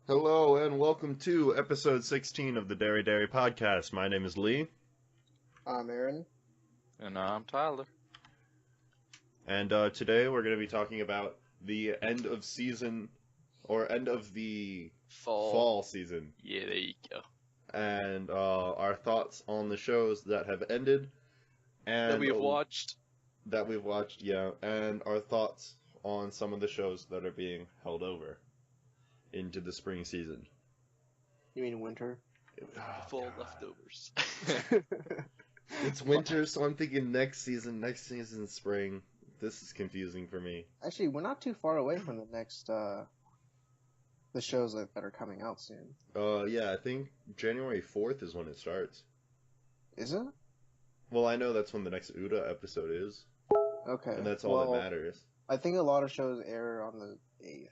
Hello and welcome to episode 16 of the Dere Podcast. My name is Lee. I'm Aaron. And I'm Tyler. And today we're going to be talking about the end of season, or end of the fall season. Yeah, there you go. And our thoughts on the shows that have ended. And That we've watched. That we've watched, yeah. And our thoughts on some of the shows that are being held over into the spring season. You mean winter? Fall leftovers. It's winter, so I'm thinking next season spring. This is confusing for me. Actually, we're not too far away from the next, the shows that are coming out soon. Yeah, I think January 4th is when it starts. Is it? Well, I know that's when the next Uda episode is. Okay. And that's all that matters. I think a lot of shows air on the 8th.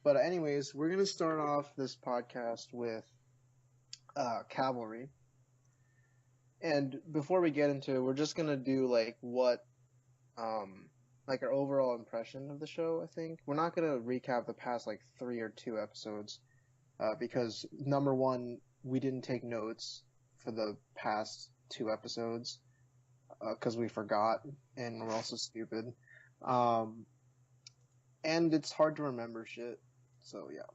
But anyways, we're going to start off this podcast with Cavalry. And before we get into it, we're just going to do our overall impression of the show, I think. We're not going to recap the past 3 or 2 episodes because number one, we didn't take notes for the past 2 episodes because we forgot and we're also stupid. And it's hard to remember shit. So, yeah.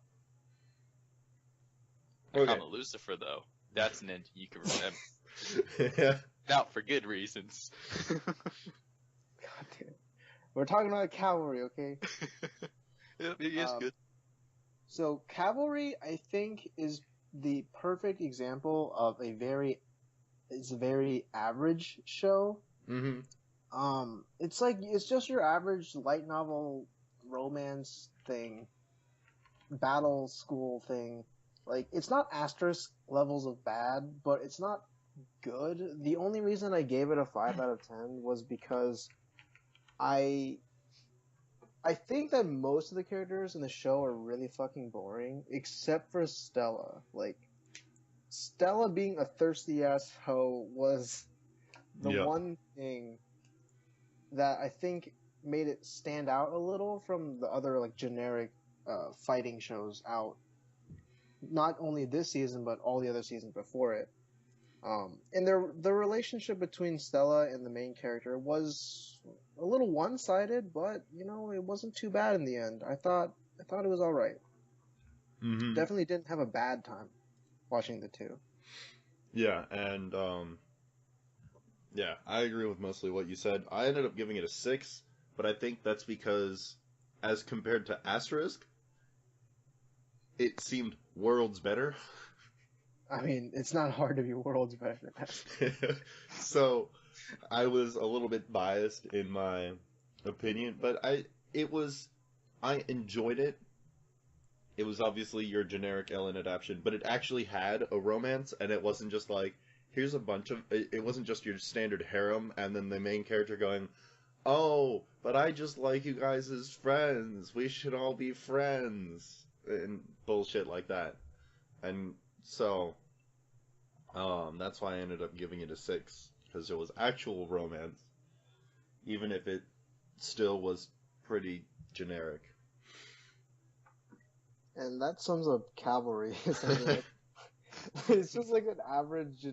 Okay. Comet Lucifer, though. That's an end you can remember. Not for good reasons. God damn. We're talking about Cavalry, okay? It is good. So, Cavalry, I think, is the perfect example of a very average show. Mm-hmm. It's just your average light novel romance thing, battle school thing. It's not Asterisk levels of bad, but it's not good. The only reason I gave it a 5 out of 10 was because I think that most of the characters in the show are really fucking boring, except for Stella. Stella being a thirsty ass hoe was the one thing that I think made it stand out a little from the other generic fighting shows out. Not only this season, but all the other seasons before it. And the relationship between Stella and the main character was a little one-sided, but it wasn't too bad in the end. I thought it was all right. Mm-hmm. Definitely didn't have a bad time watching the two. Yeah, and yeah, I agree with mostly what you said. I ended up giving it a 6, but I think that's because, as compared to Asterisk, it seemed worlds better. I mean, it's not hard to be worlds better than that. So, I was a little bit biased in my opinion, but I enjoyed it. It was obviously your generic Ellen adaptation, but it actually had a romance, and it wasn't just here's a bunch of... It wasn't just your standard harem, and then the main character going, oh, but I just like you guys as friends. We should all be friends. And bullshit like that. And so, that's why I ended up giving it a 6, because there was actual romance, even if it still was pretty generic. And that sums up Cavalry. It's just an average,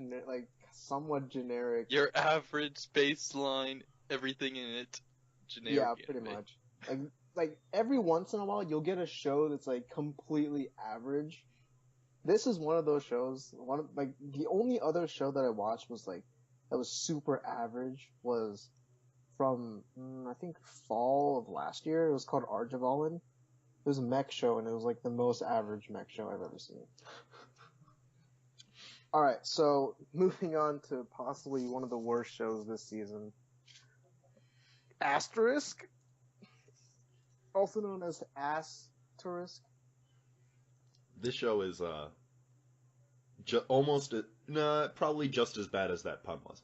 somewhat generic. Your average baseline, everything in it, generic. Yeah, pretty much. Every once in a while, you'll get a show that's completely average. This is one of those shows. The only other show that I watched was that was super average was from I think fall of last year. It was called Arjavalin. It was a mech show, and it was the most average mech show I've ever seen. All right, so moving on to possibly one of the worst shows this season, Asterisk. Also known as Asterisk. This show is probably just as bad as that pun was.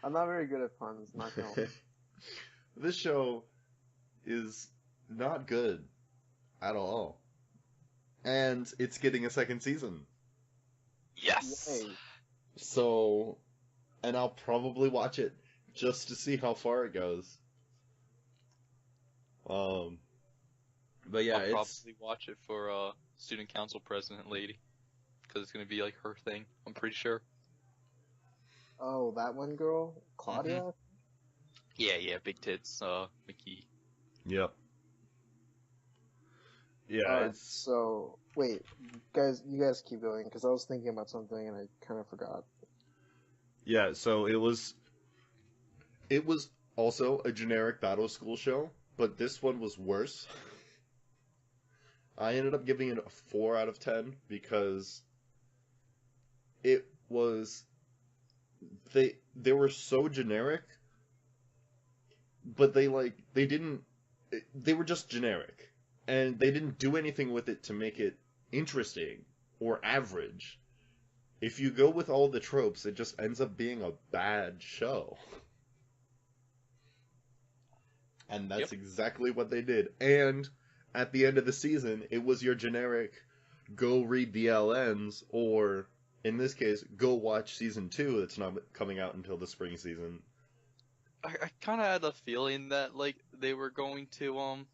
I'm not very good at puns, not gonna lie. This show is not good at all, and it's getting a second season. Yes. Yay. So, and I'll probably watch it just to see how far it goes. But yeah, I'll it's probably watch it for student council president lady, because it's gonna be like her thing. I'm pretty sure. Oh, that one girl, Claudia. Yeah, big tits. McKee. yep. Yeah, Alright, it's so wait, guys, you guys keep going because I was thinking about something and I kind of forgot. yeah. So it was also a generic battle school show, but this one was worse. I ended up giving it a 4 out of 10 because it was they were so generic, but they were just generic, and they didn't do anything with it to make it interesting or average. If you go with all the tropes, it just ends up being a bad show. And that's exactly what they did. And at the end of the season, it was your generic go read the LNs, or in this case, go watch season 2 that's not coming out until the spring season. I kind of had a feeling that like they were going to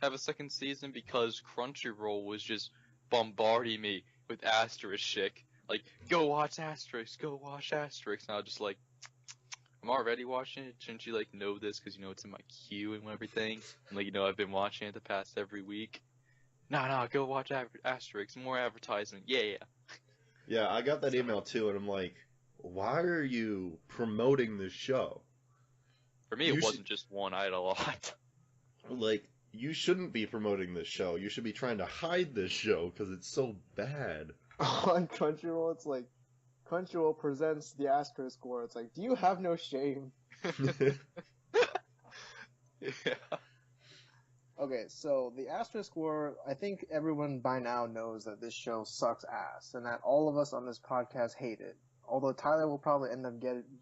have a second season because Crunchyroll was just bombarding me with Asterisk shit. Like, go watch Asterisk, go watch Asterisk. And I was just like, I'm already watching it. Shouldn't you like know this because you know it's in my queue and everything? And like you know I've been watching it the past every week. No, go watch Asterisk. More advertisement. Yeah. Yeah, I got that email too, and I'm like, why are you promoting this show? For me, it wasn't just one. I had a lot. Like, you shouldn't be promoting this show. You should be trying to hide this show because it's so bad. On Crunchyroll, it's like Crunchyroll presents the Asterisk War. It's like, do you have no shame? Yeah. Okay, so the Asterisk War, I think everyone by now knows that this show sucks ass, and that all of us on this podcast hate it. Although Tyler will probably end up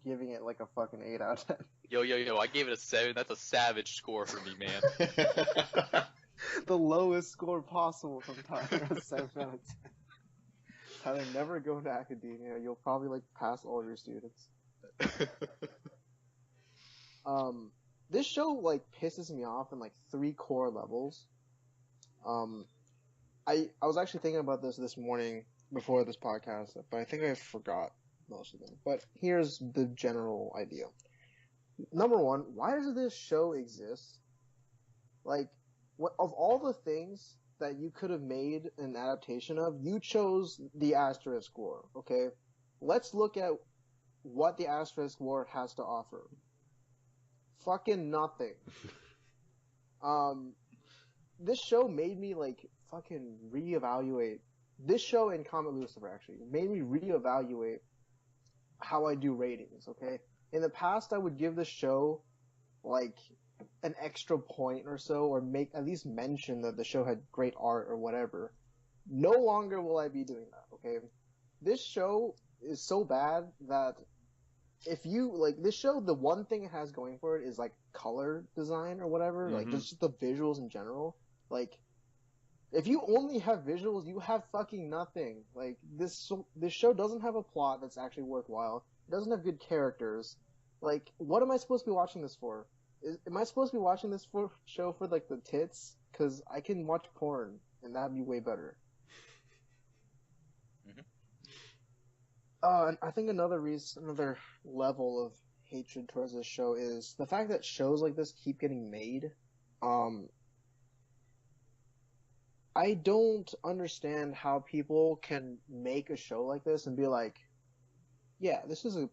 giving it like a fucking 8 out of 10. Yo, I gave it a 7. That's a savage score for me, man. The lowest score possible from Tyler, a 7 out of 10. Tyler, never go into academia. You'll probably like pass all your students. This show like pisses me off in like 3 core levels. I was actually thinking about this morning before this podcast, but I think I forgot most of them. But here's the general idea. Number one, why does this show exist? Like, of all the things that you could have made an adaptation of, you chose the Asterisk War, okay? Let's look at what the Asterisk War has to offer. Fucking nothing. This show made me, like, fucking reevaluate. This show and Comet Lucifer, actually, made me reevaluate how I do ratings, okay? In the past, I would give this show, like, an extra point or so, or make at least mention that the show had great art or whatever. No longer will I be doing that, okay? This show is so bad that if you, like, this show, the one thing it has going for it is, like, color design or whatever, like, just the visuals in general. Like, if you only have visuals, you have fucking nothing. Like, this show doesn't have a plot that's actually worthwhile. It doesn't have good characters. Like, what am I supposed to be watching this for? Am I supposed to be watching this show for, like, the tits? Because I can watch porn, and that'd be way better. And I think another level of hatred towards this show is the fact that shows like this keep getting made. I don't understand how people can make a show like this and be like, yeah, this is good.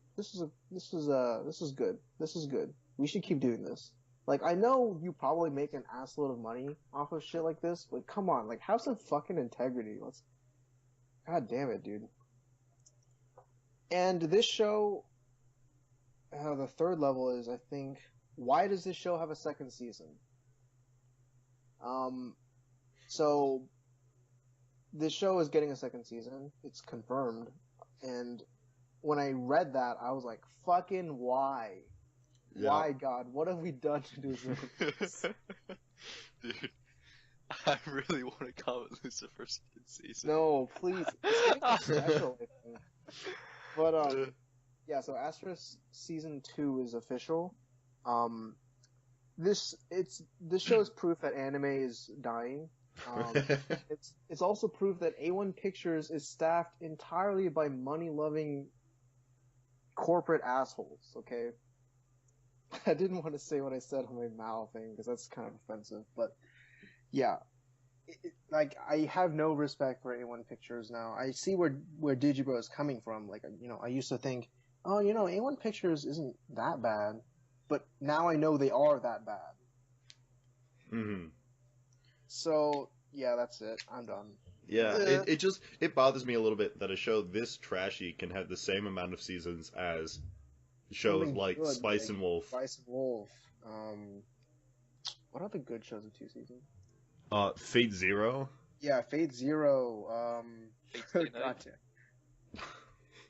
This is good. We should keep doing this. Like, I know you probably make an assload of money off of shit like this, but come on, like, have some fucking integrity. God damn it, dude. And this show, the third level is, I think, why does this show have a second season? So, this show is getting a second season. It's confirmed. And when I read that, I was like, fucking why? Yeah. Why, God? What have we done to deserve this? Dude, I really want to Comet Lucifer second season. No, please. It's getting special, I think. But, yeah, so Asterisk Season 2 is official. this show is proof that anime is dying. It's also proof that A1 Pictures is staffed entirely by money-loving corporate assholes. Okay, I didn't want to say what I said on my Mao thing because that's kind of offensive, but yeah, like I have no respect for A1 Pictures now. I see where Digibro is coming from. Like, you know, I used to think, oh, you know, A1 Pictures isn't that bad, but now I know they are that bad. Mm-hmm. So yeah, that's it. I'm done. Yeah, it bothers me a little bit that a show this trashy can have the same amount of seasons as shows Something like good, Spice and Wolf. Spice and Wolf. What are the good shows of 2 seasons? Fate Zero. Yeah, Fate Zero. Fate Stay Night. Gotcha.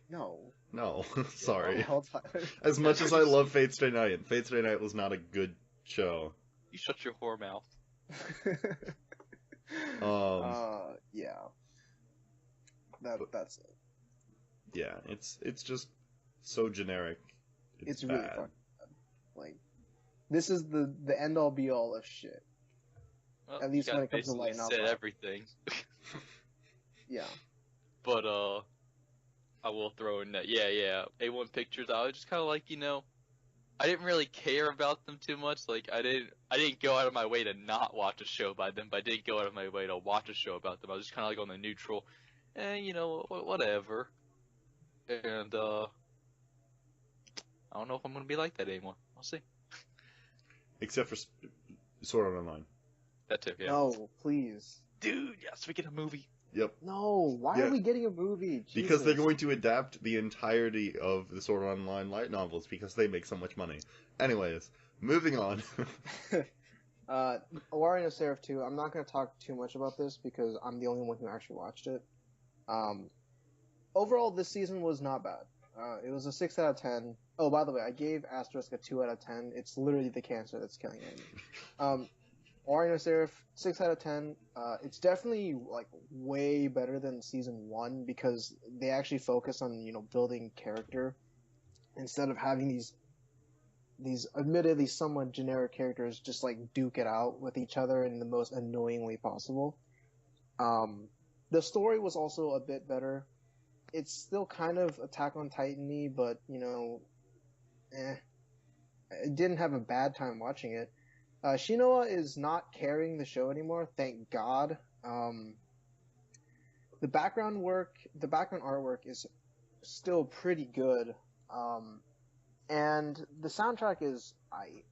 No. No, sorry. Hell, Tyler. As much as I love Fate Stay Night, Fate Stay Night was not a good show. You shut your whore mouth. Yeah. That's it. Yeah, it's just so generic. It's really bad. fucking bad. Like, this is the end all be all of shit. Well, At least you when it comes to basically light novel. said everything. Yeah. But I will throw in that. Yeah. A1 Pictures. I was just kind of like, you know, I didn't really care about them too much. Like, I didn't go out of my way to not watch a show by them, but I did go out of my way to watch a show about them. I was just kind of like on the neutral, you know, whatever. And I don't know if I'm gonna be like that anymore. I'll see. Except for Sword Art Online. That too. Yeah. No, please. Dude, yes, we get a movie. Yep. No, why are we getting a movie? Because they're Jesus. going to adapt the entirety of the Sword Art Online light novels because they make so much money. Anyways, moving on. Owari no Seraph 2, I'm not going to talk too much about this because I'm the only one who actually watched it. Overall, this season was not bad. It was a 6 out of 10. Oh, by the way, I gave Asterisk a 2 out of 10. It's literally the cancer that's killing him. Owari no Seraph, 6 out of 10. It's definitely like way better than season 1 because they actually focus on, you know, building character instead of having these admittedly somewhat generic characters just like duke it out with each other in the most annoying way possible. The story was also a bit better. It's still kind of Attack on Titan-y, but, you know, I didn't have a bad time watching it. Shinoa is not carrying the show anymore, thank God. The background artwork is still pretty good. And the soundtrack is I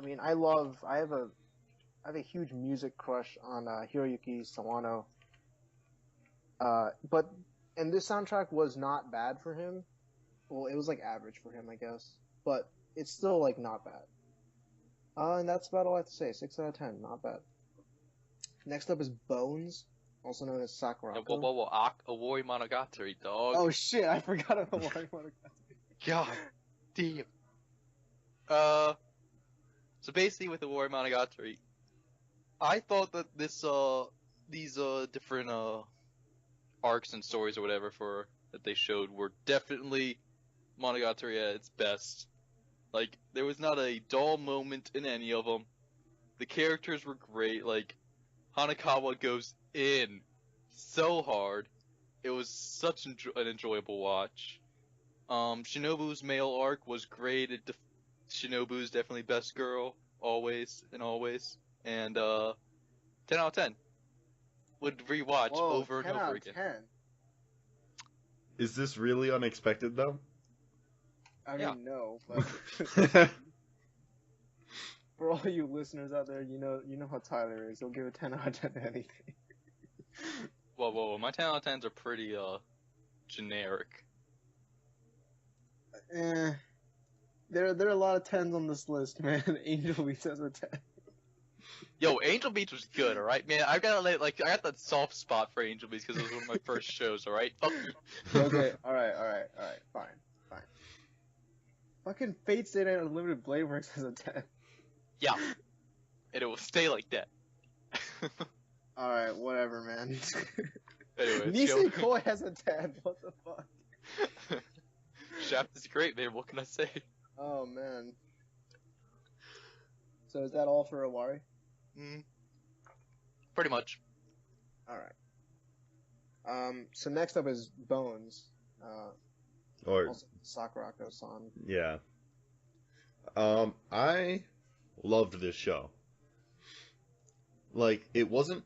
mean, I have a huge music crush on Hiroyuki Sawano. And this soundtrack was not bad for him. Well, it was like average for him, I guess. But it's still like not bad. And that's about all I have to say. 6 out of 10, not bad. Next up is Bones, also known as Sakurako. Whoa, Owarimonogatari, dog. Oh shit, I forgot about Owarimonogatari. God damn. So basically with the Owarimonogatari, I thought that these different arcs and stories or whatever that they showed were definitely Monogatari at its best. Like, there was not a dull moment in any of them. The characters were great. Like, Hanekawa goes in so hard. It was such an enjoyable watch. Shinobu's male arc was great. Shinobu's definitely best girl, always and always. And 10 out of 10. Would rewatch over and over again. 10 out of 10. Is this really unexpected, though? I Yeah. mean, no, but for all you listeners out there, you know how Tyler is. He'll give a 10 out of 10 to anything. Whoa, my 10 out of 10s are pretty, generic. There are a lot of 10s on this list, man. Angel Beats has a 10. Yo, Angel Beats was good, alright? Man, I got that soft spot for Angel Beats because it was one of my first shows, alright? Fuck you. Okay, alright, fine. Fucking Fate Stay Night Unlimited Blade Works has a 10. Yeah. And it will stay like that. Alright, whatever, man. Anyway, Nisei Koi has a 10. What the fuck? Shaft is great, man. What can I say? Oh, man. So is that all for Owari? Pretty much. Alright. So next up is Bones. Or Also Sakurako-san. yeah. I loved this show. Like, it wasn't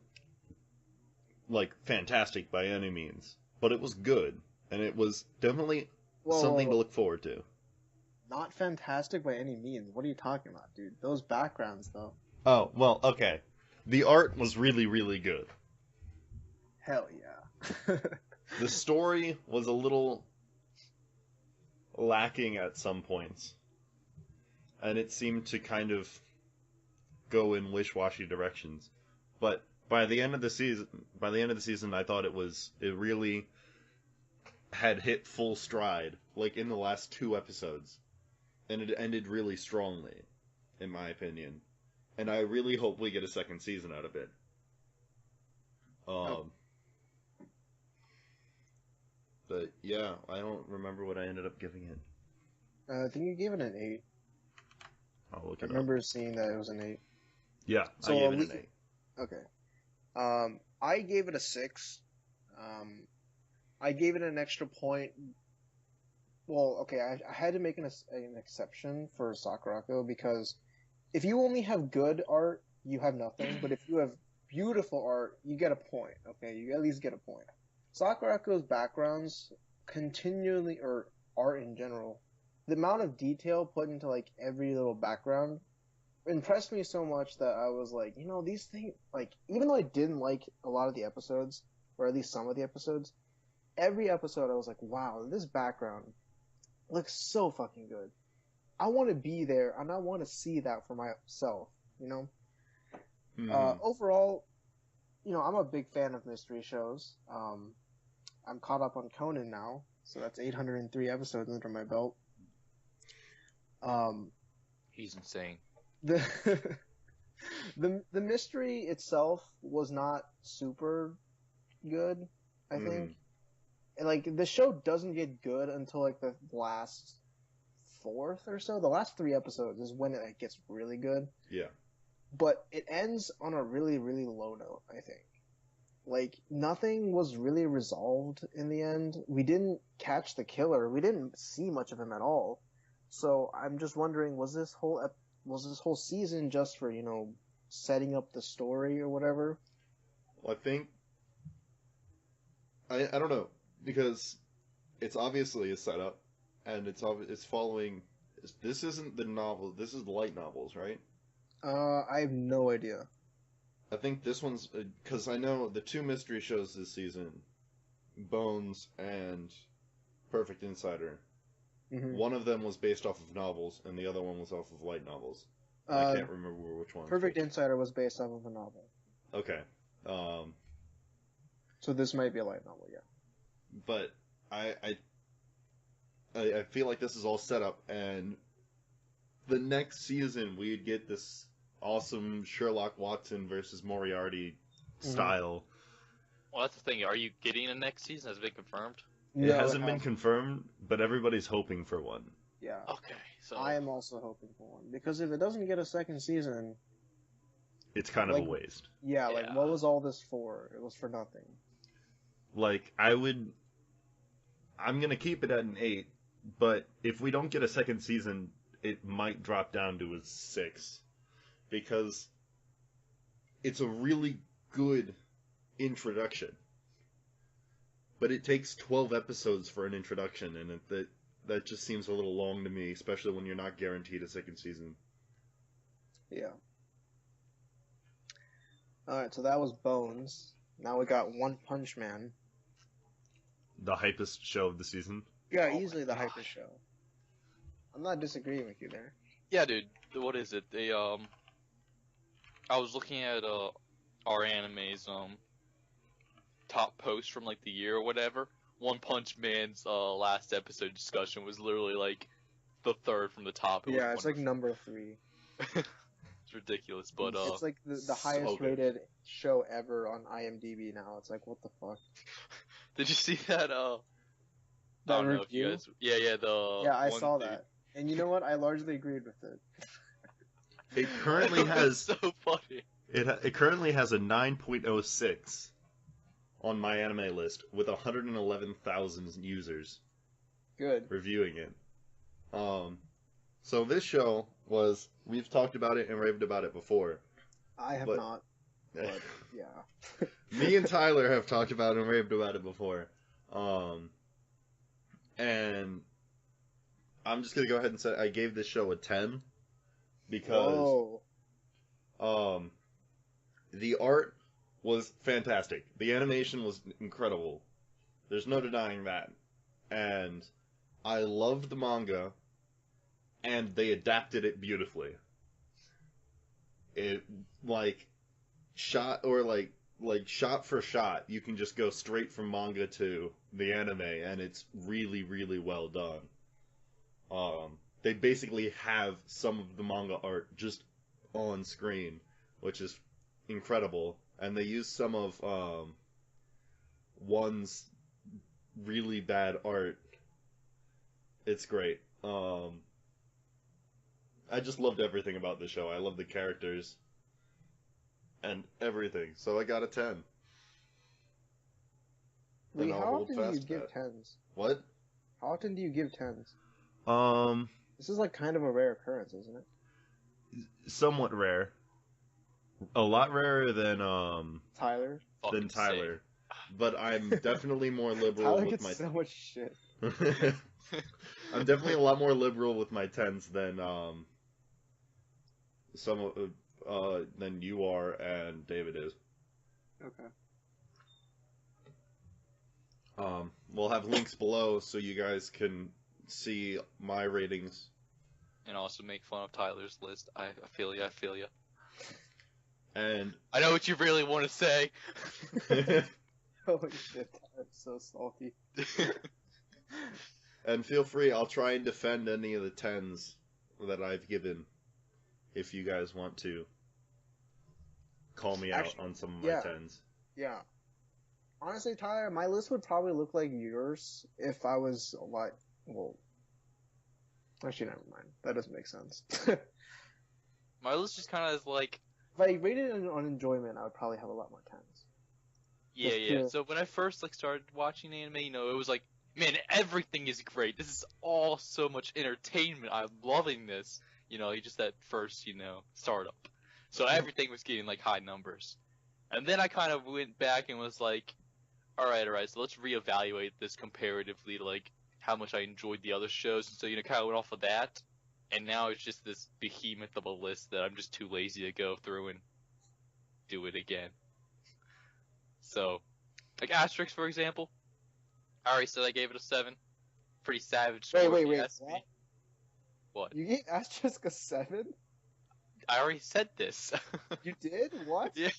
like fantastic by any means, but it was good, and it was definitely something to look forward to. Not fantastic by any means. What are you talking about, dude? Those backgrounds, though. Oh, well, okay. The art was really, really good. Hell yeah. The story was a little lacking at some points, and it seemed to kind of go in wish-washy directions. But by the end of the season, I thought it really had hit full stride, like in the last 2 episodes, and it ended really strongly, in my opinion. And I really hope we get a second season out of it. But yeah, I don't remember what I ended up giving it. I think you gave it an 8. I'll look I it remember seeing that it was an 8. Yeah, So I gave it an 8. Okay. I gave it a 6. I gave it an extra point. Well, okay, I had to make an exception for Sakurako because if you only have good art, you have nothing. But if you have beautiful art, you get a point. Okay, you at least get a point. Sakurako's backgrounds continually, or art in general, the amount of detail put into like every little background impressed me so much that I was like, you know, these things, like, even though I didn't like a lot of the episodes, or at least some of the episodes, every episode I was like, wow, this background looks so fucking good. I want to be there, and I want to see that for myself, you know? Overall, you know, I'm a big fan of mystery shows. I'm caught up on Conan now, so that's 803 episodes under my belt. He's insane. The mystery itself was not super good, I think. And, like, the show doesn't get good until like the last 4th or so. The last 3 episodes is when it gets really good. Yeah. But it ends on a really, really low note, I think. Like, nothing was really resolved in the end. We didn't catch the killer. We didn't see much of him at all. So I'm just wondering, was this whole season just for, you know, setting up the story or whatever? Well, I think I don't know, because it's obviously a setup, and it's following. This isn't the novel. This is the light novels, right? I have no idea. I think this one's because I know the 2 mystery shows this season, Bones and Perfect Insider. Mm-hmm. One of them was based off of novels, and the other one was off of light novels. I can't remember which one. Perfect Insider was based off of a novel. Okay. So this might be a light novel, yeah. But I feel like this is all set up, and the next season we'd get this awesome Sherlock Watson versus Moriarty style. Well, that's the thing. Are you getting a next season? Has it been confirmed? It hasn't been confirmed, but everybody's hoping for one. Yeah. Okay, so I am also hoping for one, because if it doesn't get a second season, it's kind of a waste. Yeah, like, what was all this for? It was for nothing. Like, I'm gonna keep it at an 8, but if we don't get a second season, it might drop down to a 6. Because it's a really good introduction. But it takes 12 episodes for an introduction, and that just seems a little long to me, especially when you're not guaranteed a second season. Yeah. Alright, so that was Bones. Now we got One Punch Man. The hypest show of the season? Yeah, easily the hypest show. I'm not disagreeing with you there. Yeah, dude. What is it? I was looking at our anime's top post from like the year or whatever. One Punch Man's last episode discussion was literally like the 3rd from the top. Yeah, it's like number 3. It's ridiculous, but it's like the highest rated show ever on IMDb now. It's like, what the fuck? Did you see that? I don't know if you guys. Yeah, I saw that. And you know what? I largely agreed with it. It currently has so funny. It currently has a 9.06 on my anime list with 111,000 users Good. reviewing it. So this show we've talked about it and raved about it before. I have not. But yeah. Me and Tyler have talked about it and raved about it before. And I'm just gonna go ahead and say I gave this show a 10 because the art was fantastic. The animation was incredible. There's no denying that. And I loved the manga, and they adapted it beautifully. It shot for shot, you can just go straight from manga to the anime, and it's really, really well done. They basically have some of the manga art just on screen, which is incredible, and they use some of One's really bad art. It's great. I just loved everything about the show. I love the characters and everything. So I got a 10. Lee, And I'll how hold often do fast you to give that. tens? What? How often do you give tens? Um, This is like kind of a rare occurrence, isn't it? somewhat rare. A lot rarer than Tyler? Fucking Tyler. But I'm definitely more liberal Tyler with gets my so much shit. I'm definitely a lot more liberal with my tens than than you are and David is. Okay. We'll have links below so you guys can see my ratings. And also make fun of Tyler's list. I feel you. And I know what you really want to say. Holy shit, I'm so salty. and feel free, I'll try and defend any of the tens that I've given if you guys want to call me out on some of my tens. Yeah. Honestly, Tyler, my list would probably look like yours if I was like, well, actually, never mind. That doesn't make sense. My list just kind of is like, If I rated it on enjoyment, I would probably have a lot more tens. yeah. So when I first started watching anime, it was like, man, everything is great. This is all so much entertainment. I'm loving this. Just that first, startup. So everything was getting like high numbers. And then I kind of went back and was like, all right, so let's reevaluate this comparatively to like how much I enjoyed the other shows. And so, kind of went off of that. And now it's just this behemoth of a list that I'm just too lazy to go through and do it again. So, like Asterisk, for example. I already said I gave it a 7. Pretty savage score. Wait, if you ask what? me. What? You gave Asterisk a 7? I already said this. You did? What? Yeah.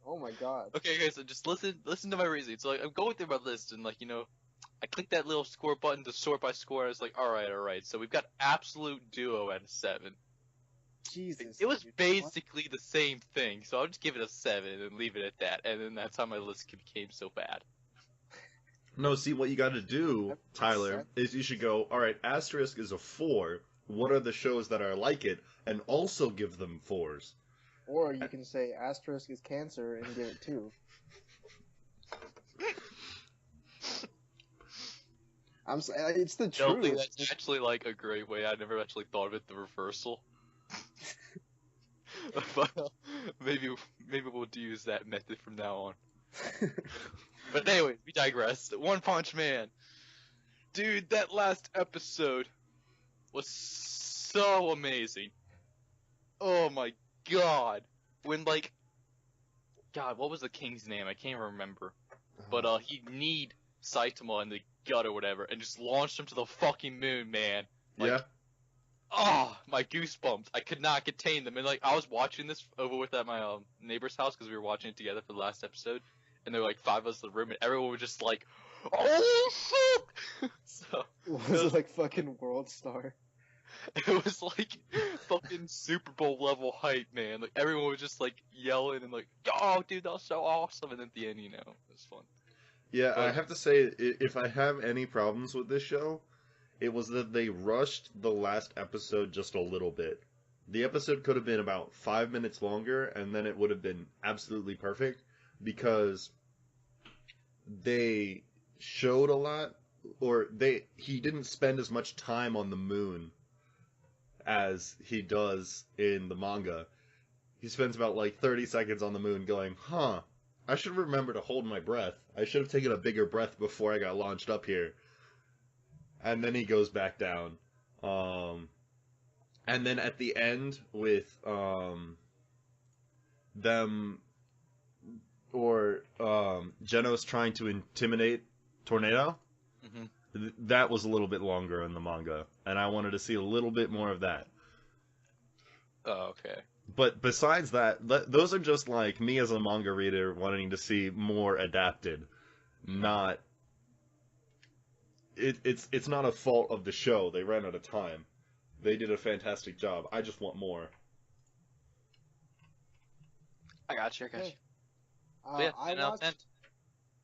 Oh my god. Okay, so just listen to my reasoning. So, like, I'm going through my list, and, like, I clicked that little score button to sort by score, and I was like, alright. So we've got Absolute Duo at a 7. Jesus. It was dude, basically the same thing, so I'll just give it a 7 and leave it at that. And then that's how my list became so bad. No, see, what you gotta do, Tyler, is you should go, alright, Asterisk is a 4. What are the shows that are like it? And also give them 4s. Or you can say Asterisk is cancer and give it 2. It's the I don't think truth. that's actually, like, a great way. I never actually thought of it the reversal. But maybe we'll use that method from now on. But anyway, we digress. One Punch Man. Dude, that last episode was so amazing. Oh my god. When, like... God, what was the king's name? I can't remember. But, he kneed Saitama in the gut or whatever, and just launched him to the fucking moon, man. Like, yeah. Oh, my goosebumps. I could not contain them. And, like, I was watching this over with at my neighbor's house, because we were watching it together for the last episode. And there were, like, 5 of us in the room, and everyone was just like, oh, shit! So, Was it like fucking World Star? it was, like, fucking Super Bowl level hype, man. Like, everyone was just, like, yelling and, like, oh, dude, that was so awesome. And at the end, it was fun. Yeah, But- I have to say, if I have any problems with this show, it was that they rushed the last episode just a little bit. The episode could have been about 5 minutes longer, and then it would have been absolutely perfect, because they showed a lot, or he didn't spend as much time on the moon as he does in the manga. He spends about like 30 seconds on the moon going, I should remember to hold my breath. I should have taken a bigger breath before I got launched up here. And then he goes back down. And then at the end with them, or Genos trying to intimidate Tornado, that was a little bit longer in the manga, and I wanted to see a little bit more of that. Oh, okay. But besides that, those are just like me as a manga reader wanting to see more adapted. Not... It's not a fault of the show. They ran out of time. They did a fantastic job. I just want more. I got you. Yeah, Yeah, 10 out of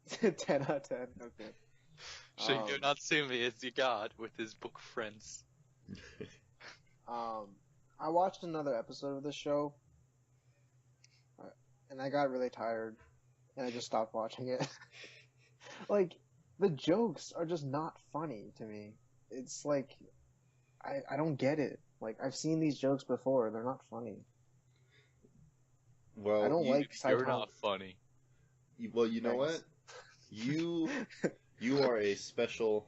10. 10 out of 10, okay. Shingo Natsumi is your god with his book friends. I watched another episode of the show, and I got really tired, and I just stopped watching it. Like, the jokes are just not funny to me. It's like, I don't get it. Like, I've seen these jokes before, they're not funny. Well, I don't like You're not funny. Well, you know what? You are a special...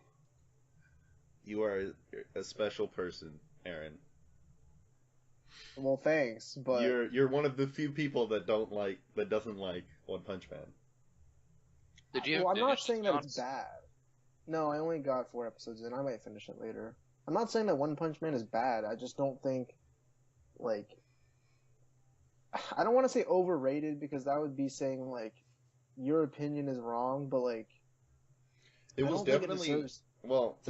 You are a special person, Aaron. Well, thanks, but... You're one of the few people that doesn't like One Punch Man. Did you? Well, I'm not saying that it's bad. No, I only got 4 episodes in. I might finish it later. I'm not saying that One Punch Man is bad. I just don't think, like... I don't want to say overrated, because that would be saying, like, your opinion is wrong, but, like... It was definitely... to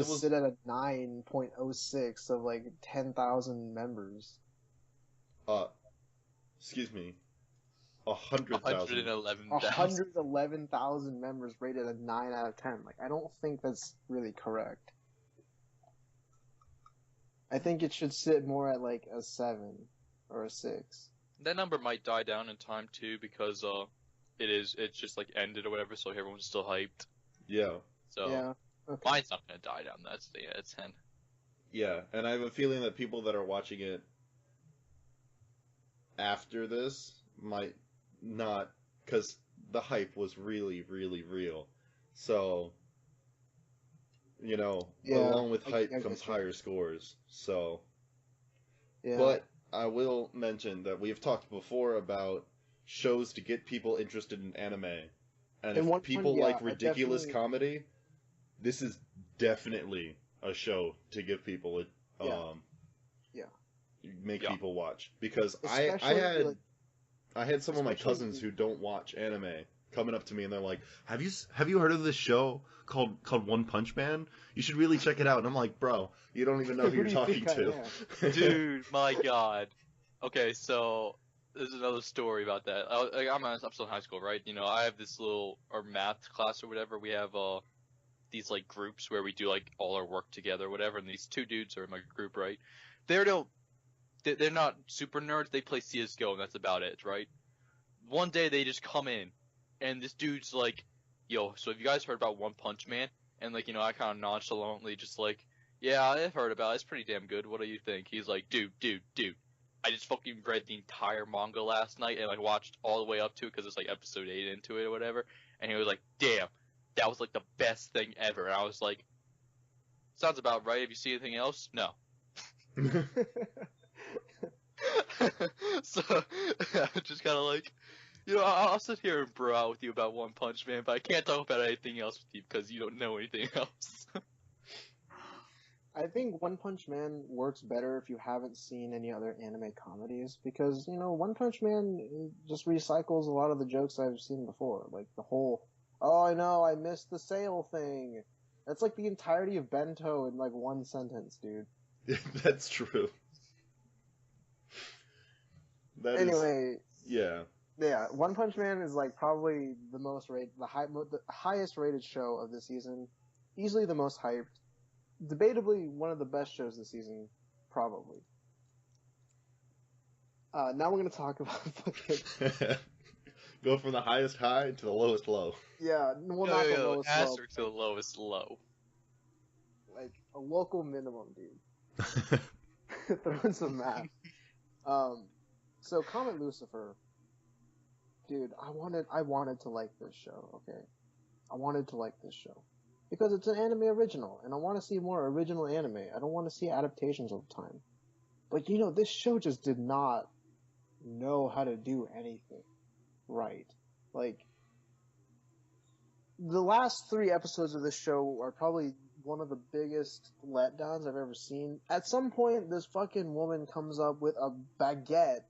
sit at a 9.06 of, like, 10,000 members. Excuse me. 100,000. 111,000 members rated a 9 out of 10. Like, I don't think that's really correct. I think it should sit more at, like, a 7 or a 6. That number might die down in time, too, because, it's just, like, ended or whatever, so everyone's still hyped. Yeah. So, yeah. Okay. Mine's not gonna die down, that's 10. Yeah, and I have a feeling that people that are watching it after this might not, because the hype was really, really real. So, along with hype comes higher scores. So, yeah. But I will mention that we have talked before about shows to get people interested in anime. And if people like ridiculous comedy, this is definitely a show to give people make people watch, because I had some of my cousins who don't watch anime coming up to me and they're like, have you heard of this show called One Punch Man? You should really check it out. And I'm like, bro, you don't even know who you're talking to. Dude, my god. Okay, so there's another story about that. I'm still in high school, right? I have this our math class or whatever. We have these like groups where we do like all our work together or whatever, and these 2 dudes are in my group, right? They're not super nerds. They play CS:GO, and that's about it, right? One day they just come in, and this dude's like, "Yo, so have you guys heard about One Punch Man?" And like, I kind of nonchalantly just like, "Yeah, I've heard about it. It's pretty damn good. What do you think?" He's like, "Dude, I just fucking read the entire manga last night and like watched all the way up to it because it's like episode 8 into it or whatever." And he was like, "Damn, that was like the best thing ever." And I was like, "Sounds about right. Have you seen anything else?" No. So, just kind of like, I'll sit here and bro out with you about One Punch Man, but I can't talk about anything else with you because you don't know anything else. I think One Punch Man works better if you haven't seen any other anime comedies, because, One Punch Man just recycles a lot of the jokes I've seen before. Like, the whole, oh, I know, I missed the sale thing. That's like the entirety of Bento in, like, one sentence, dude. That's true. Anyway. Yeah. Yeah, One Punch Man is, like, probably the highest rated show of the season. Easily the most hyped. Debatably one of the best shows this season, probably. Now we're gonna talk about fucking Go from the highest high to the lowest low. yeah, well not the lowest low, Asterisk to the lowest low. like a local minimum, dude. Throw in some math. So Comet Lucifer, dude, I wanted to like this show. Okay, I wanted to like this show because it's an anime original, and I want to see more original anime. I don't want to see adaptations all the time. But you know, this show just did not know how to do anything right. Like, the last 3 episodes of this show are probably one of the biggest letdowns I've ever seen. At some point, this fucking woman comes up with a baguette,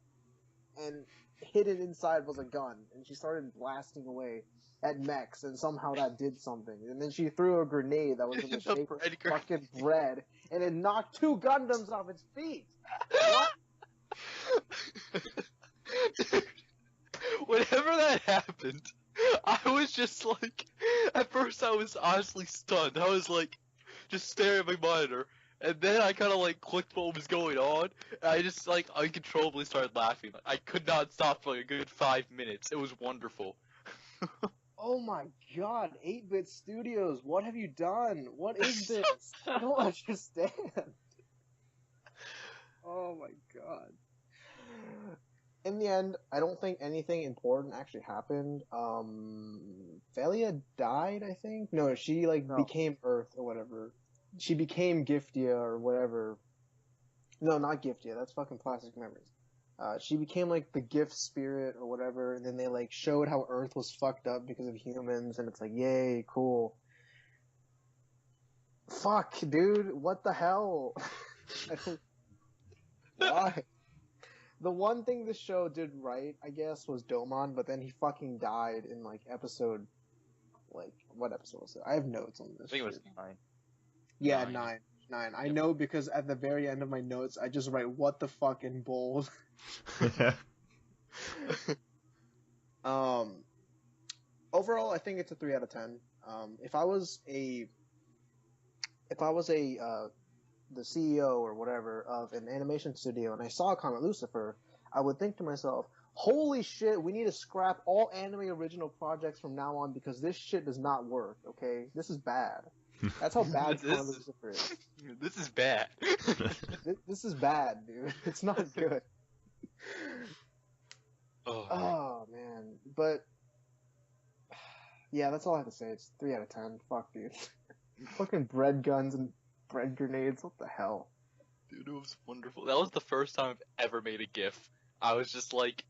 and hidden inside was a gun, and she started blasting away at mechs, and somehow that did something. And then she threw a grenade that was in the shape of fucking bread, and it knocked 2 Gundams off its feet. What? Dude, whenever that happened, I was just like, at first I was honestly stunned. I was like, just staring at my monitor, and then I kind of like clicked what was going on, and I just like uncontrollably started laughing. Like, I could not stop for like a good 5 minutes. It was wonderful. Oh my god, 8-Bit Studios, what have you done? What is this? I don't understand. Oh my god. In the end, I don't think anything important actually happened. Thalia died, I think? No, she became Earth or whatever. She became Giftia or whatever. No, not Giftia, that's fucking Plastic Memories. She became like the gift spirit or whatever, and then they like showed how Earth was fucked up because of humans, and it's like, yay, cool. Fuck, dude, what the hell? Why? The one thing the show did right, I guess, was Domon, but then he fucking died in like episode, like, what episode was it? I have notes on this. I think it was 9. Yeah, 9. I know because at the very end of my notes, I just write, what the fuck in bold. Overall, I think it's a 3 out of 10. If I was the CEO or whatever of an animation studio and I saw Comet Lucifer, I would think to myself, holy shit, we need to scrap all anime original projects from now on because this shit does not work, okay? This is bad. That's how bad Comet Lucifer is. This is bad. This is bad, dude. It's not good. Oh, man. But, yeah, that's all I have to say. It's 3 out of 10. Fuck, dude. Fucking bread guns and bread grenades, what the hell? Dude, it was wonderful. That was the first time I've ever made a GIF. I was just like,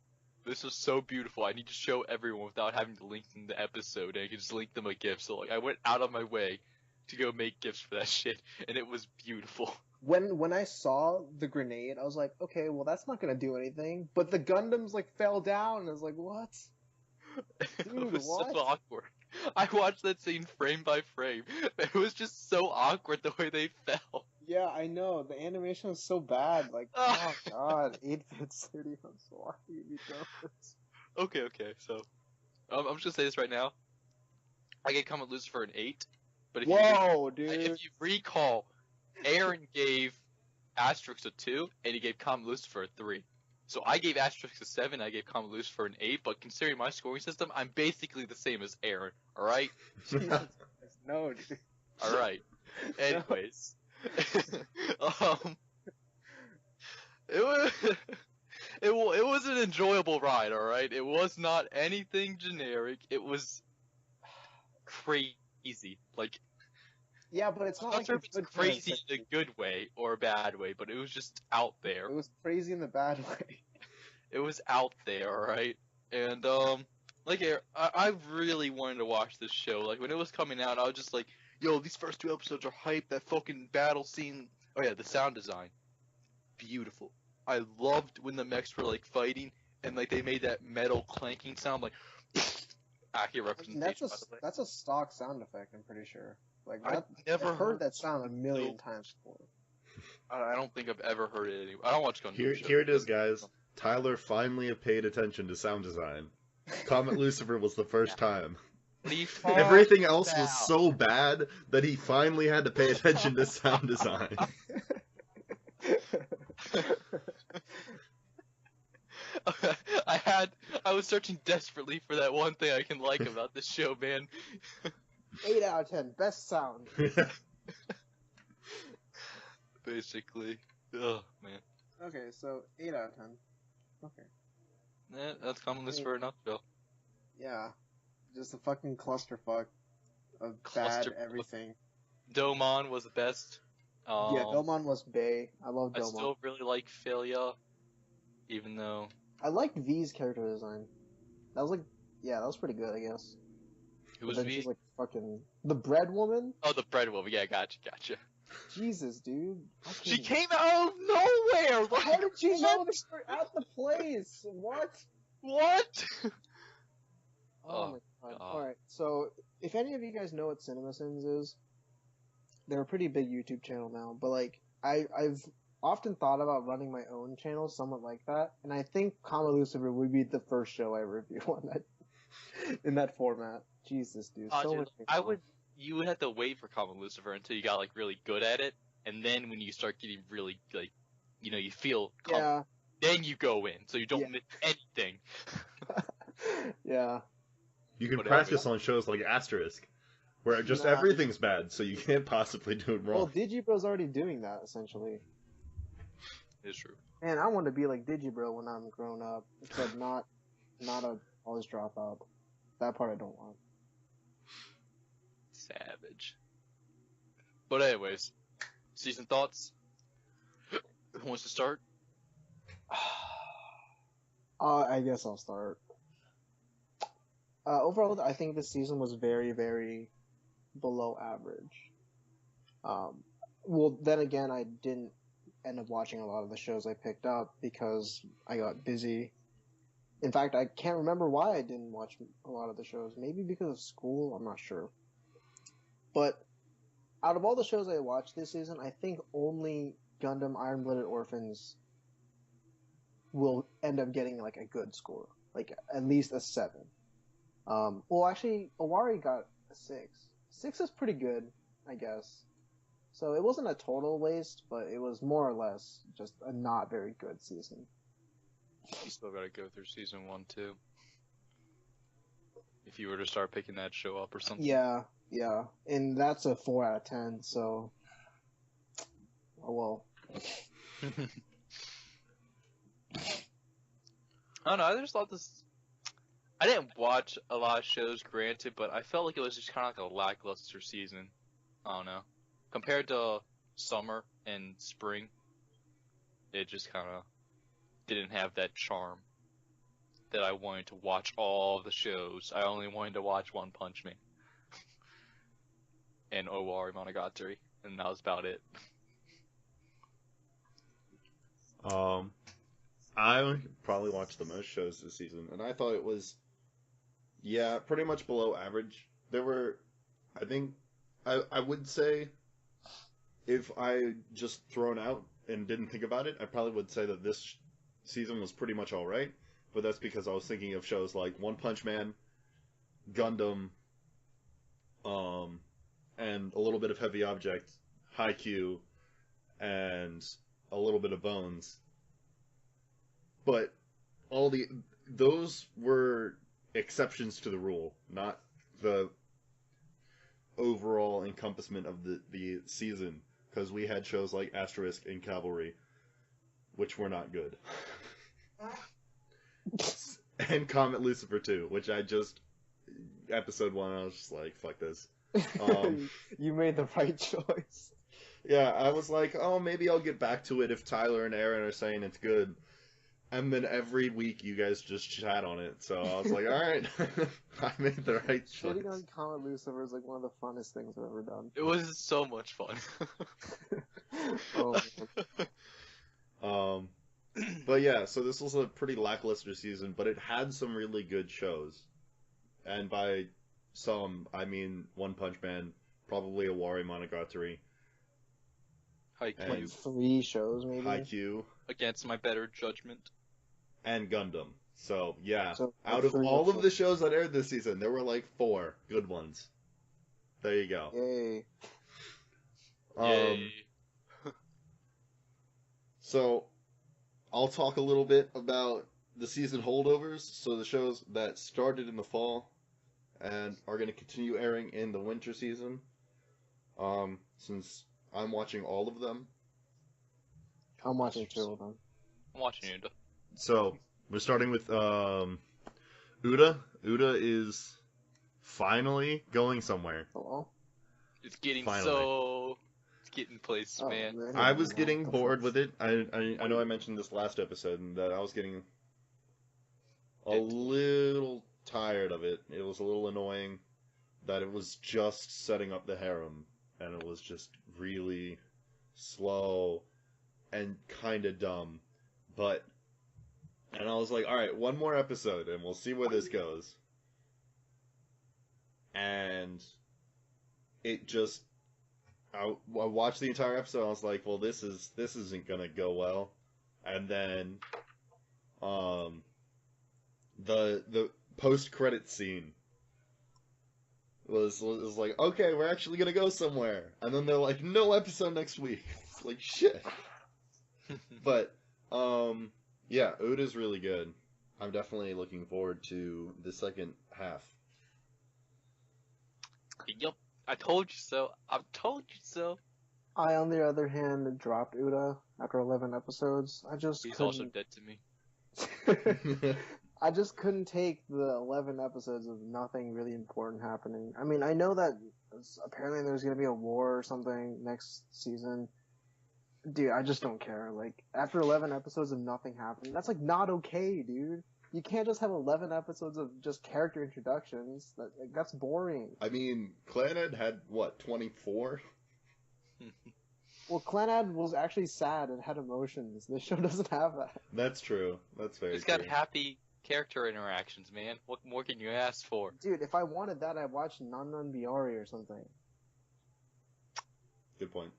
this was so beautiful. I need to show everyone without having to link them to the episode, and I could just link them a GIF. So like, I went out of my way to go make GIFs for that shit, and it was beautiful. When I saw the grenade, I was like, okay, well that's not gonna do anything. But the Gundams like fell down, and I was like, what? Dude, it was what? so awkward. I watched that scene frame by frame. It was just so awkward the way they fell. Yeah, I know. The animation was so bad. Like, oh god, 8-Bit Studios, why do you do this? Okay, so I'm just gonna say this right now. I gave Comet Lucifer an 8, but if you recall, Aaron gave Asterisk a 2, and he gave Comet Lucifer a 3. So I gave Asterisk a 7, I gave Comet Lucifer an 8, but considering my scoring system, I'm basically the same as Aaron, alright? No, dude. Alright. Anyways. It was an enjoyable ride, alright? It was not anything generic, it was crazy. Like, yeah, but it's not I'm like sure if it's crazy in a good way or a bad way, but it was just out there. It was crazy in the bad way. It was out there, alright? And, like, I really wanted to watch this show. Like, when it was coming out, I was just like, yo, these first 2 episodes are hype, that fucking battle scene. Oh yeah, the sound design. Beautiful. I loved when the mechs were, like, fighting, and, like, they made that metal clanking sound, like, accurate representation, by the way. That's a stock sound effect, I'm pretty sure. Like, I've never heard that sound a million times before. I don't think I've ever heard it anywhere. I don't watch Gundam shows. Here it is, guys. Tyler finally paid attention to sound design. Comet Lucifer was the first time. Everything else was so bad that he finally had to pay attention to sound design. I was searching desperately for that one thing I can like about this show, man. 8 out of 10. Best sound. Basically. Oh, man. Okay, so 8 out of 10. Okay. Yeah, that's Comet Lucifer in a nutshell. Yeah. Just a fucking clusterfuck of Cluster- bad everything. Domon was the best. Yeah, Domon was bae. I love I Domon. still really like Philia, even though... I liked V's character design. That was that was pretty good, I guess. Who was But then V? she's like fucking... The bread woman? Oh, the bread woman. Yeah, gotcha. Jesus, dude. She came out of nowhere! How did she know they were at the place? What? What? Oh my god. Alright, so if any of you guys know what CinemaSins is, they're a pretty big YouTube channel now, but like, I've often thought about running my own channel somewhat like that, and I think Comet Lucifer would be the first show I review on that, in that format. Jesus, dude. So much fun. You would have to wait for Comet Lucifer until you got like really good at it, and then when you start getting really like, you feel confident, then you go in, so you don't miss anything. Yeah. You can practice on shows like Asterisk, where just everything's bad, so you can't possibly do it wrong. Well, Digibro's already doing that, essentially. It's true. Man, I want to be like Digibro when I'm grown up, except not a college dropout. That part I don't want. Savage. But anyways, season thoughts? Who wants to start? I guess I'll start. Overall, I think this season was very, very below average. Well, then again, I didn't end up watching a lot of the shows I picked up because I got busy. In fact, I can't remember why I didn't watch a lot of the shows. Maybe because of school, I'm not sure. But out of all the shows I watched this season, I think only Gundam Iron-Blooded Orphans will end up getting like a good score, like at least a 7. Well, actually, Owari got a 6. 6 is pretty good, I guess. So it wasn't a total waste, but it was more or less just a not very good season. You still gotta go through season 1 too. If you were to start picking that show up or something. Yeah. And that's a 4 out of 10, so... Oh well. I don't know, I just thought this... I didn't watch a lot of shows, granted, but I felt like it was just kind of like a lackluster season. I don't know. Compared to summer and spring, it just kind of didn't have that charm that I wanted to watch all the shows. I only wanted to watch One Punch Man and Owarimonogatari, and that was about it. I probably watched the most shows this season, and I thought it was, pretty much below average. There were, I think, I would say, if I just thrown out and didn't think about it, I probably would say that this season was pretty much alright, but that's because I was thinking of shows like One Punch Man, Gundam, and a little bit of Heavy Object, Haikyuu, and a little bit of Bones. But those were exceptions to the rule, not the overall encompassment of the season, because we had shows like Asterisk and Cavalry, which were not good. And Comet Lucifer too, which episode 1, I was just like, fuck this. You made the right choice. Yeah, I was like, oh, maybe I'll get back to it if Tyler and Aaron are saying it's good. And then every week you guys just chat on it, so I was like, alright, I made the right choice. Shitting on Comet Lucifer is like one of the funnest things I've ever done. It was so much fun. Oh, But yeah, so this was a pretty lackluster season, but it had some really good shows. And by some, I mean One Punch Man, probably Owarimonogatari. Haikyuu. like 3 shows, maybe? Haikyuu. Against my better judgment. And Gundam. So, yeah. So, out of all of the shows that aired this season, there were like 4 good ones. There you go. Yay. Yay. So, I'll talk a little bit about the season holdovers, so the shows that started in the fall and are going to continue airing in the winter season. Since I'm watching all of them. I'm watching 2 of them. I'm watching Uda. So, we're starting with Uda. Uda is finally going somewhere. Hello? It's getting Finally. It's getting places, man. I was getting bored with it. I know I mentioned this last episode, and that I was getting a little tired of it. It was a little annoying that it was just setting up the harem, and it was just really slow and kind of dumb. And I was like, alright, one more episode, and we'll see where this goes. And it just... I watched the entire episode, I was like, well, this isn't gonna go well. And then, the post-credit scene was like, okay, we're actually gonna go somewhere. And then they're like, no episode next week. It's like, shit. But, yeah, Uda's really good. I'm definitely looking forward to the second half. Yup. I told you so. I told you so. I, on the other hand, dropped Uda after 11 episodes. He's also dead to me. I just couldn't take the 11 episodes of nothing really important happening. I mean, I know that apparently there's gonna be a war or something next season. Dude, I just don't care. Like, after 11 episodes of nothing happening, that's like not okay, dude. You can't just have 11 episodes of just character introductions. That's boring. I mean, Clannad had, what, 24? Well, Clannad was actually sad and had emotions. This show doesn't have that. That's true. That's very It's true. got happy character interactions, man. What more can you ask for? Dude, if I wanted that, I'd watch Nan Nan Biari or something. Good point.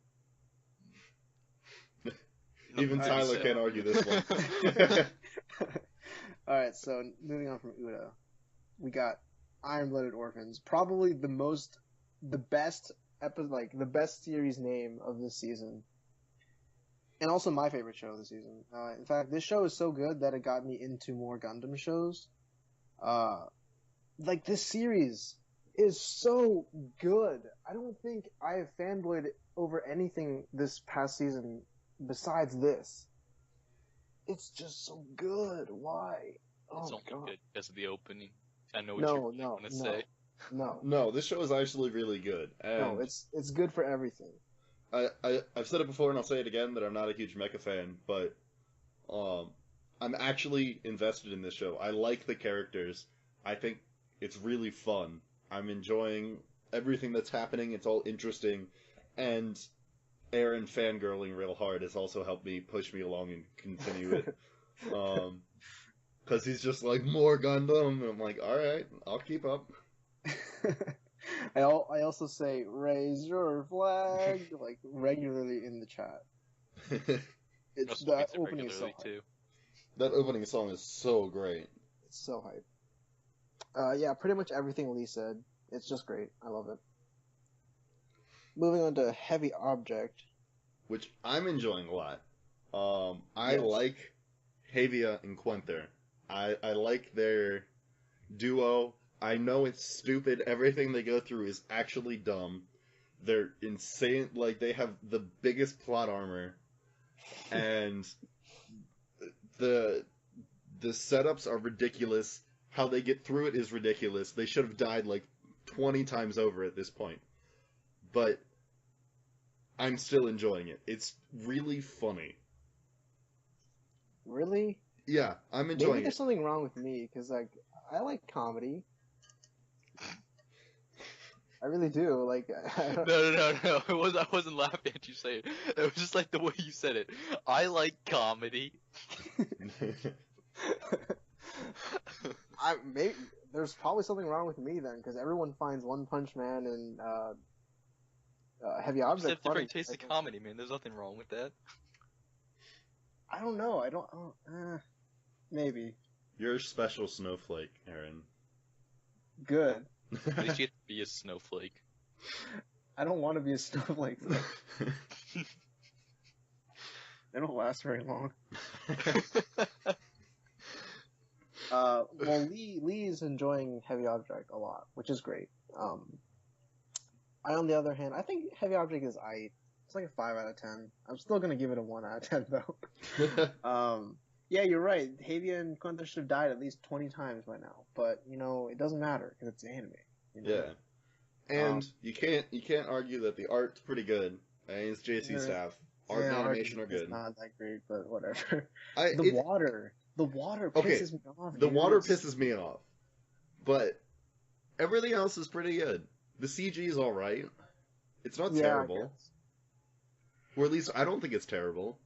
Even Tyler can't argue this one. Alright, so moving on from Uda, we got Iron-Blooded Orphans, probably the best series name of this season, and also my favorite show of the season. In fact, this show is so good that it got me into more Gundam shows. This series is so good. I don't think I have fanboyed over anything this past season besides this. It's just so good. Why? It's Oh only my god. good because of the opening. I know what you're gonna say. No, this show is actually really good. And no, it's good for everything. I've said it before and I'll say it again that I'm not a huge mecha fan, but I'm actually invested in this show. I like the characters. I think it's really fun. I'm enjoying everything that's happening. It's all interesting, and Aaron fangirling real hard has also helped me push me along and continue it. Because he's just like, more Gundam, and I'm like, alright, I'll keep up. I also say, raise your flag, like, regularly in the chat. It's that opening is so hype. Too. That opening song is so great. It's so hype. Yeah, pretty much everything Lee said. It's just great. I love it. Moving on to Heavy Object. Which I'm enjoying a lot. I Yes. like Havia and Quenther. I like their duo. I know it's stupid. Everything they go through is actually dumb. They're insane. Like, they have the biggest plot armor. And the setups are ridiculous. How they get through it is ridiculous. They should have died like 20 times over at this point. But I'm still enjoying it. It's really funny. Really? Yeah, I'm Maybe enjoying there's it. something wrong with me, because, like, I like comedy. I really do. Like, No. I wasn't laughing at you saying it. It was just like the way you said it. I like comedy. There's probably something wrong with me then, because everyone finds One Punch Man and Heavy You Object have funny. different taste in comedy, man. There's nothing wrong with that. I don't know. Maybe. You're a special snowflake, Aaron. Good. At least you have to be a snowflake. I don't want to be a snowflake. They don't last very long. Well, Lee is enjoying Heavy Object a lot, which is great. I, on the other hand, I think Heavy Object is it's like a 5 out of 10. I'm still gonna give it a 1 out of 10 though. Yeah, you're right. Havia and Quinta should have died at least 20 times by now, but you know it doesn't matter because it's anime. You know? Yeah, and you can't argue that the art's pretty good. I mean, it's JC staff. Art and animation are good. It's not that great, but whatever. The water pisses me off. The water pisses me off, but everything else is pretty good. The CG is all right. It's not terrible, or at least I don't think it's terrible.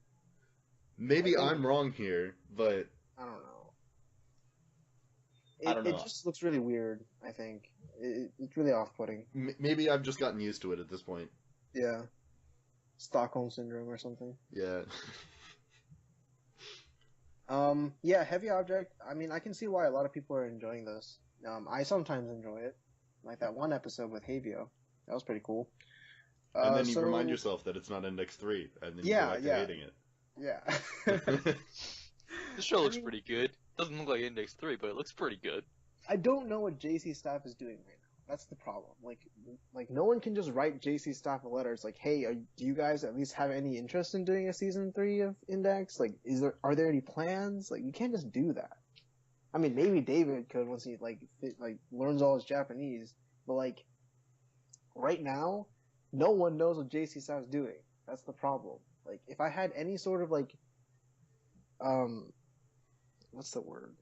Maybe I'm wrong here, but I don't know. It just looks really weird. I think it's really off-putting. Maybe I've just gotten used to it at this point. Yeah, Stockholm syndrome or something. Yeah. Yeah, Heavy Object. I mean, I can see why a lot of people are enjoying this. I sometimes enjoy it, like that one episode with Havio. That was pretty cool. And then you remind yourself that it's not Index 3, and then you go back to hating it. Yeah. This show looks pretty good. Doesn't look like Index 3, but it looks pretty good. I don't know what JC staff is doing right now. That's the problem. Like no one can just write JC staff a letter. It's like, hey, do you guys at least have any interest in doing a season 3 of Index? Like, are there any plans? Like, you can't just do that. I mean, maybe David could once he learns all his Japanese, but like right now, no one knows what JC staff is doing. That's the problem. Like, if I had any sort of like, what's the word?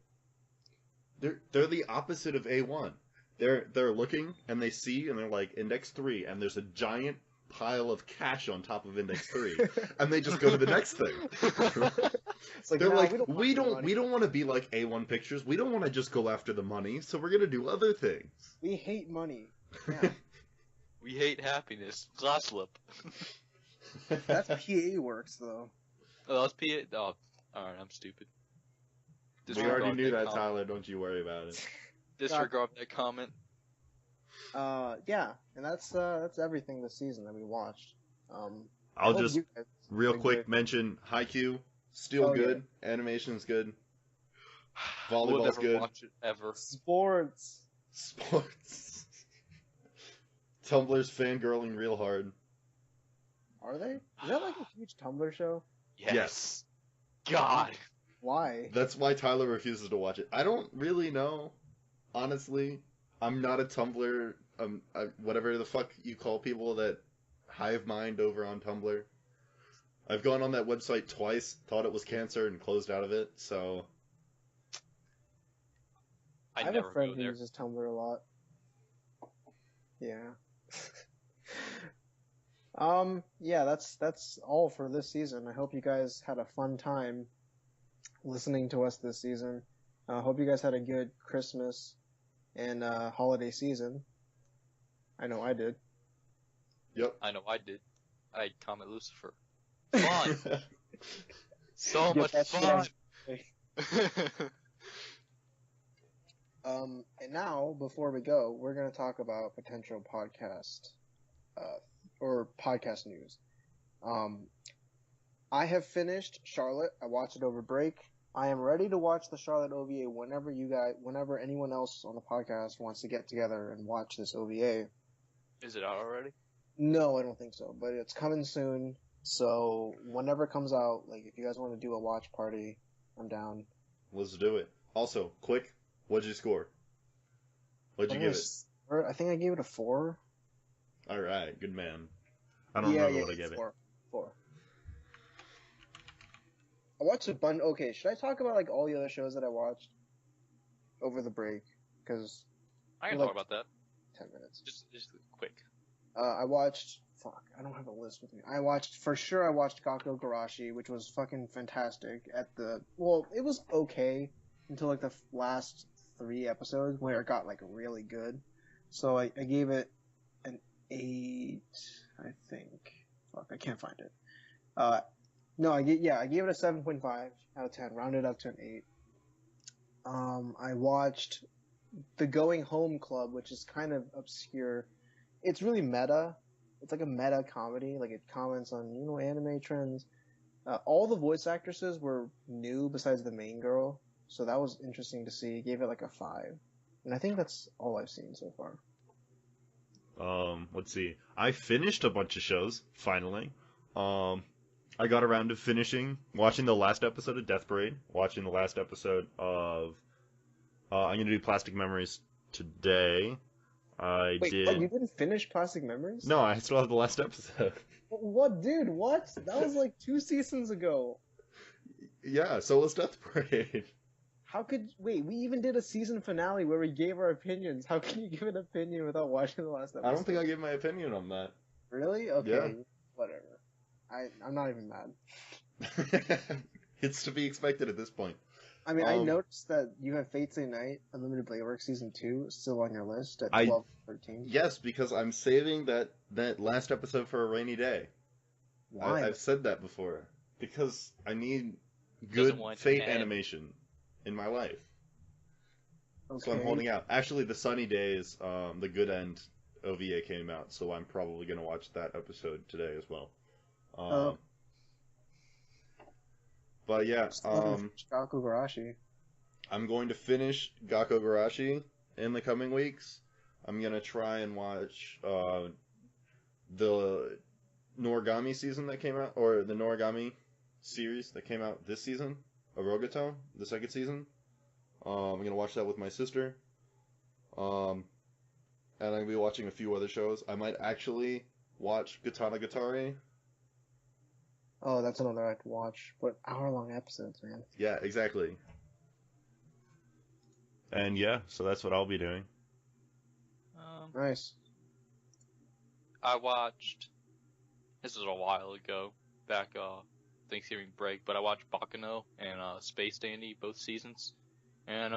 They're the opposite of A1. They're looking and they see and they're like Index 3 and there's a giant pile of cash on top of Index 3 and they just go to the next thing. It's like, they're nah, like, we don't want to be like A1 Pictures. We don't want to just go after the money, so we're gonna do other things. We hate money. Yeah. We hate happiness. Glass lip. That's PA works though. Oh, that's PA. Oh, alright, I'm stupid. We already knew that, Tyler. Don't you worry about it. Disregard that comment. Yeah, and that's everything this season that we watched. I'll just real quick mention Haikyuu, still good. Yeah. Animation's good. Volleyball's we'll never good. Watch it ever. Sports. Tumblr's fangirling real hard. Are they? Is that like a huge Tumblr show? Yes. God. Why? That's why Tyler refuses to watch it. I don't really know. Honestly, I'm not a Tumblr, whatever the fuck you call people that hive mind over on Tumblr. I've gone on that website twice, thought it was cancer, and closed out of it, so... I have a friend who uses Tumblr a lot. Yeah. Yeah, that's all for this season. I hope you guys had a fun time listening to us this season. I hope you guys had a good Christmas and holiday season. I know I did. Yep. I know I did. I had Comet Lucifer. Fun! So much fun! And now, before we go, we're going to talk about potential podcast, or podcast news. I have finished Charlotte. I watched it over break. I am ready to watch the Charlotte OVA whenever anyone else on the podcast wants to get together and watch this OVA. Is it out already? No, I don't think so, but it's coming soon. So whenever it comes out, like if you guys want to do a watch party, I'm down. Let's do it. Also, quick, what'd you score? What'd you give it? I think I gave it a 4. All right, good man. I don't remember what I gave it. 4. I watched a bunch. Okay, should I talk about like all the other shows that I watched over the break? Because I can talk about that. 10 minutes. Just quick. I watched. Fuck, I don't have a list with me. I watched Gakko Garashi, which was fucking fantastic. Well, it was okay until like the last 3 episodes where it got like really good. So I gave it an 8, I think. Fuck, I can't find it. No, I gave it a 7.5 out of 10, rounded up to an 8. I watched The Going Home Club, which is kind of obscure. It's really meta. It's like a meta comedy. Like it comments on, anime trends. All the voice actresses were new besides the main girl. so that was interesting to see. Gave it like a 5, and I think that's all I've seen so far. Let's see. I finished a bunch of shows finally. I got around to watching the last episode of Death Parade, watching the last episode of. I'm gonna do Plastic Memories today. Wait, did. what, you didn't finish Plastic Memories? No, I still have the last episode. What, dude? What? That was like 2 seasons ago. Yeah, so was Death Parade. How could we even did a season finale where we gave our opinions? How can you give an opinion without watching the last episode? I don't think I gave my opinion on that. Really? Okay. Yeah. Whatever. I'm not even mad. It's to be expected at this point. I mean, I noticed that you have Fate Stay Night Unlimited Blade Work Season 2 still on your list at 12-13. Yes, because I'm saving that last episode for a rainy day. Why? I've said that before. Because I need good Fate animation in my life. Okay. So I'm holding out. Actually, the Sunny Days, the Good End OVA came out, so I'm probably going to watch that episode today as well. But yeah, Gakugarashi. I'm going to finish Gakugarashi in the coming weeks. I'm going to try and watch the Noragami season that came out, or the Noragami series that came out this season, Orogato, the second season. I'm going to watch that with my sister. And I'm going to be watching a few other shows. I might actually watch Katanagatari. Oh, that's another I have to watch. But hour-long episodes, man. Yeah, exactly. And yeah, so that's what I'll be doing. Nice. I watched. This was a while ago, back Thanksgiving break, but I watched Baccano and Space Dandy both seasons, and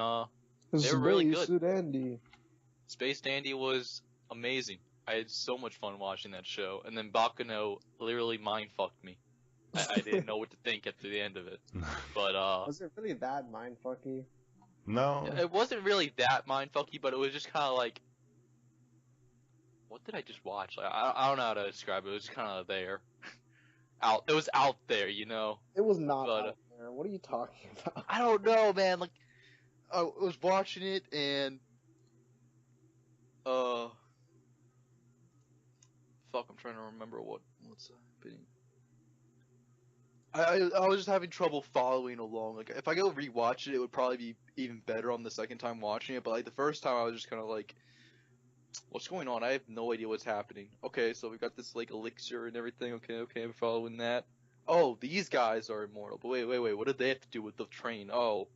they were really good. Dandy. Space Dandy was amazing. I had so much fun watching that show, and then Baccano literally mind fucked me. I didn't know what to think at the end of it. But was it really that mindfucky? No. It wasn't really that mindfucky, but it was just kind of like, what did I just watch? Like, I don't know how to describe it. It was kind of there. It was out there, you know? It was not out there. What are you talking about? I don't know, man. Like, I was watching it and, fuck, I'm trying to remember what's happening. I was just having trouble following along. Like, if I go rewatch it, it would probably be even better on the second time watching it. But like the first time, I was just kind of like, "What's going on? I have no idea what's happening." Okay, so we got this like elixir and everything. Okay, I'm following that. Oh, these guys are immortal. But wait, what did they have to do with the train? Oh,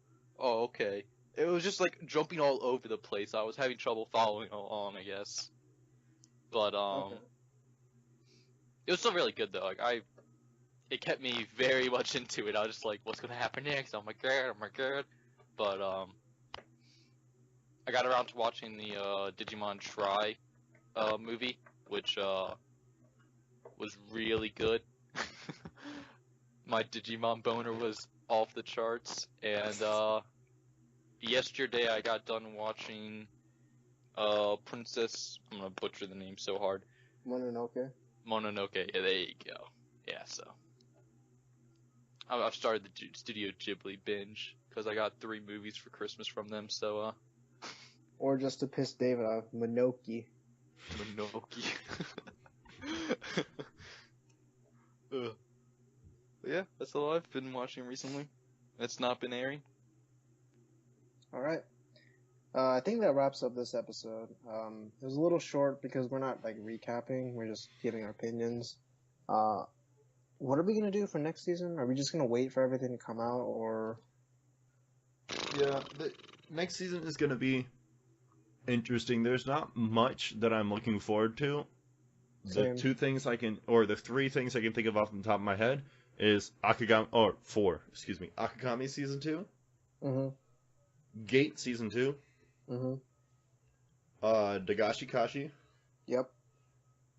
okay. It was just like jumping all over the place. I was having trouble following along, I guess. But Okay. it was still really good though. Like it kept me very much into it. I was just like, what's gonna happen next? Oh my god. But I got around to watching the Digimon Try movie, which was really good. My Digimon boner was off the charts, and yesterday I got done watching Princess. I'm gonna butcher the name so hard. Mononoke. Yeah, there you go. Yeah, so I've started the Studio Ghibli binge because I got 3 movies for Christmas from them. So Or just to piss David off, Monoki. Yeah, that's all I've been watching recently. It's not been airing. Alright. I think that wraps up this episode. It was a little short because we're not like recapping, we're just giving our opinions. What are we gonna do for next season? Are we just gonna wait for everything to come out, or? Yeah, the next season is going to be interesting. There's not much that I'm looking forward to. Same. The 3 things I can think of off the top of my head is Akagami Season 2, Mm-hmm. Gate Season 2, Mm-hmm. Dagashi Kashi, Yep.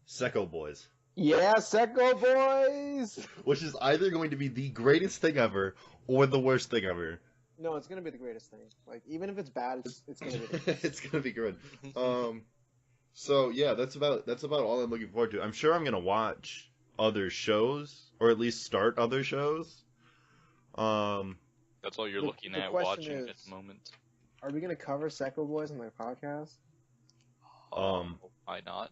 Sekko Boys. Yeah, Sekko Boys! Which is either going to be the greatest thing ever or the worst thing ever. No, it's gonna be the greatest thing. Like, even if it's bad, it's gonna be the It's gonna be good. So yeah, that's about all I'm looking forward to. I'm sure I'm gonna watch other shows, or at least start other shows. That That's all you're The- looking the at question watching at is- the moment. Are we gonna cover Secco Boys in the podcast? Why not?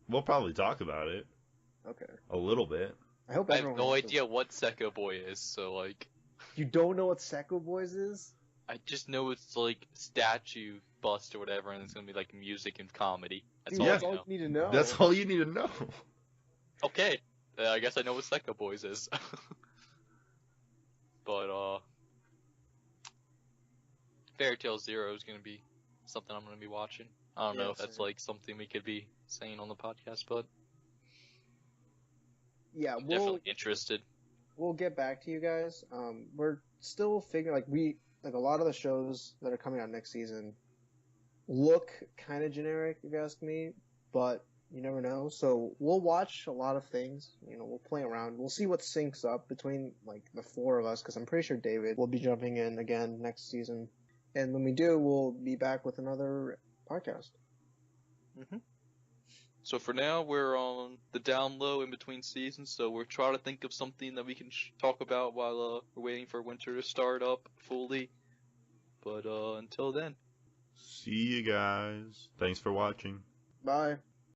We'll probably talk about it Okay. a little bit. I hope I have everyone no watches. idea what Secco Boy is, so like, You don't know what Secco Boys is? I just know it's like statue bust or whatever, and it's gonna be like music and comedy. That's Dude, all that's I all know. you need to know. That's all you need to know. Okay, I guess I know what Secco Boys is. But Fairy Tail Zero is gonna be something I'm gonna be watching. I don't know Yeah, if that's same. like something we could be saying on the podcast, but Yeah, I'm we'll definitely interested. we'll get back to you guys. We're still figuring like a lot of the shows that are coming out next season look kind of generic, if you ask me, but you never know. So we'll watch a lot of things. You know, we'll play around. We'll see what syncs up between like the four of us, because I'm pretty sure David will be jumping in again next season. And when we do, we'll be back with another podcast. So for now, we're on the down low in between seasons, so we're trying to think of something that we can talk about while we're waiting for winter to start up fully. But until then. See you guys. Thanks for watching. Bye.